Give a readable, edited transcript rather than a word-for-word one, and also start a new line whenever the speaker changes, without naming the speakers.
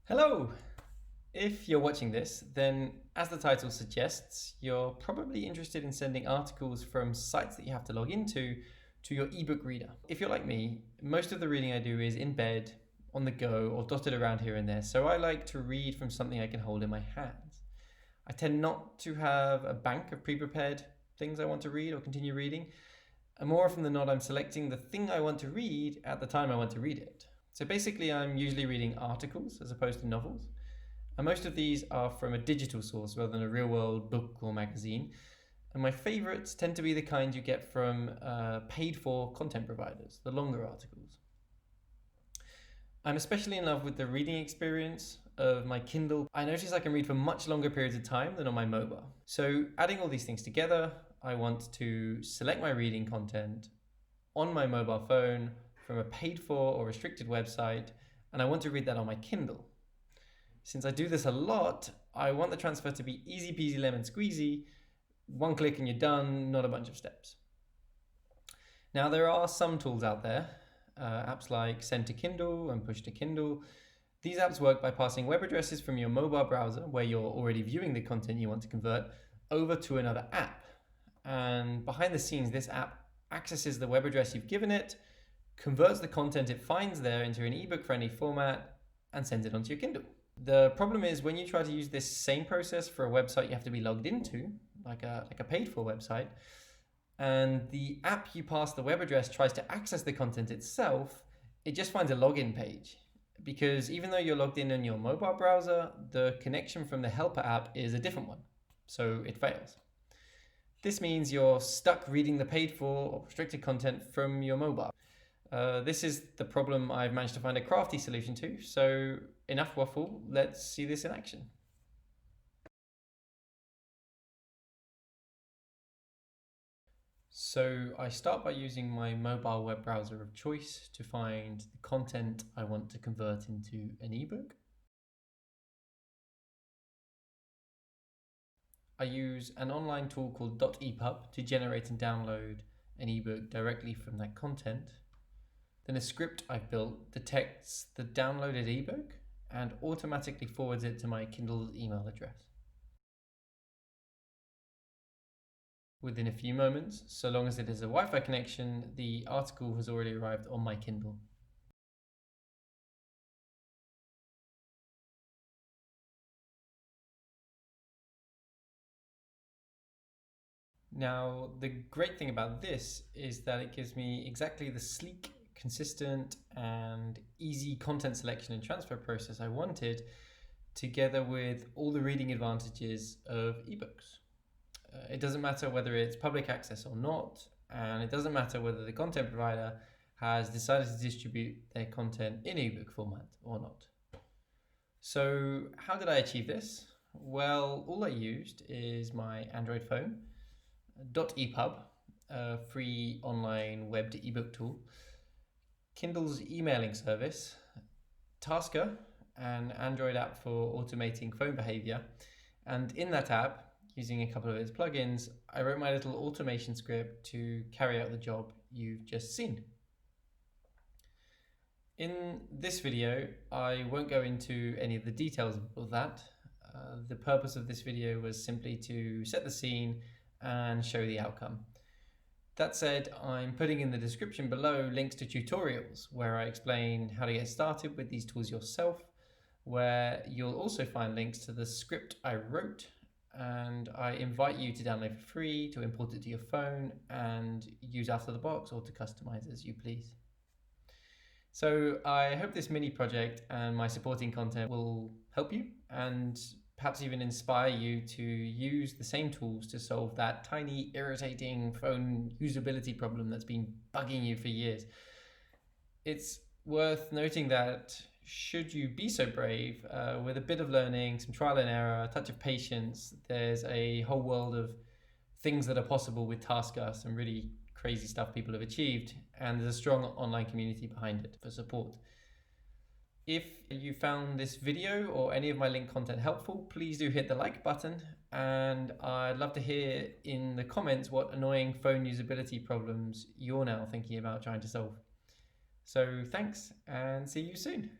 Hello! If you're watching this, then as the title suggests, you're probably interested in sending articles from sites that you have to log into to your ebook reader. If you're like me, most of the reading I do is in bed, on the go, or dotted around here and there, so I like to read from something I can hold in my hands. I tend not to have a bank of pre-prepared things I want to read or continue reading, and more often than not, I'm selecting the thing I want to read at the time I want to read it. So basically, I'm usually reading articles as opposed to novels. And most of these are from a digital source rather than a real world book or magazine. And my favorites tend to be the kind you get from paid for content providers, the longer articles. I'm especially in love with the reading experience of my Kindle. I notice I can read for much longer periods of time than on my mobile. So adding all these things together, I want to select my reading content on my mobile phone from a paid for or restricted website, and I want to read that on my Kindle. Since I do this a lot, I want the transfer to be easy peasy lemon squeezy, one click and you're done, not a bunch of steps. Now there are some tools out there, apps like Send to Kindle and Push to Kindle. These apps work by passing web addresses from your mobile browser, where you're already viewing the content you want to convert, over to another app. And behind the scenes, this app accesses the web address you've given it, converts the content it finds there into an ebook-friendly format, and sends it onto your Kindle. The problem is when you try to use this same process for a website you have to be logged into, like a paid-for website, and the app you pass the web address tries to access the content itself, it just finds a login page. Because even though you're logged in your mobile browser, the connection from the helper app is a different one, so it fails. This means you're stuck reading the paid-for or restricted content from your mobile. This is the problem I've managed to find a crafty solution to, so enough waffle, let's see this in action. So I start by using my mobile web browser of choice to find the content I want to convert into an ebook. I use an online tool called .epub to generate and download an ebook directly from that content. Then a script I've built detects the downloaded ebook and automatically forwards it to my Kindle email address. Within a few moments, so long as it is a Wi-Fi connection, the article has already arrived on my Kindle. Now, the great thing about this is that it gives me exactly the sleek, consistent, and easy content selection and transfer process I wanted, together with all the reading advantages of ebooks. It doesn't matter whether it's public access or not, and it doesn't matter whether the content provider has decided to distribute their content in ebook format or not. So how did I achieve this? Well, all I used is my Android phone, .epub, a free online web to ebook tool, Kindle's emailing service, Tasker, an Android app for automating phone behavior, and in that app, using a couple of its plugins, I wrote my little automation script to carry out the job you've just seen. In this video, I won't go into any of the details of that. The purpose of this video was simply to set the scene and show the outcome. That said, I'm putting in the description below links to tutorials where I explain how to get started with these tools yourself, where you'll also find links to the script I wrote, and I invite you to download for free, to import it to your phone and use out of the box or to customize as you please. So I hope this mini project and my supporting content will help you and perhaps even inspire you to use the same tools to solve that tiny, irritating phone usability problem that's been bugging you for years. It's worth noting that should you be so brave, with a bit of learning, some trial and error, a touch of patience, there's a whole world of things that are possible with Tasker, some really crazy stuff people have achieved, and there's a strong online community behind it for support. If you found this video or any of my link content helpful, please do hit the like button, and I'd love to hear in the comments what annoying phone usability problems you're now thinking about trying to solve. So thanks, and see you soon.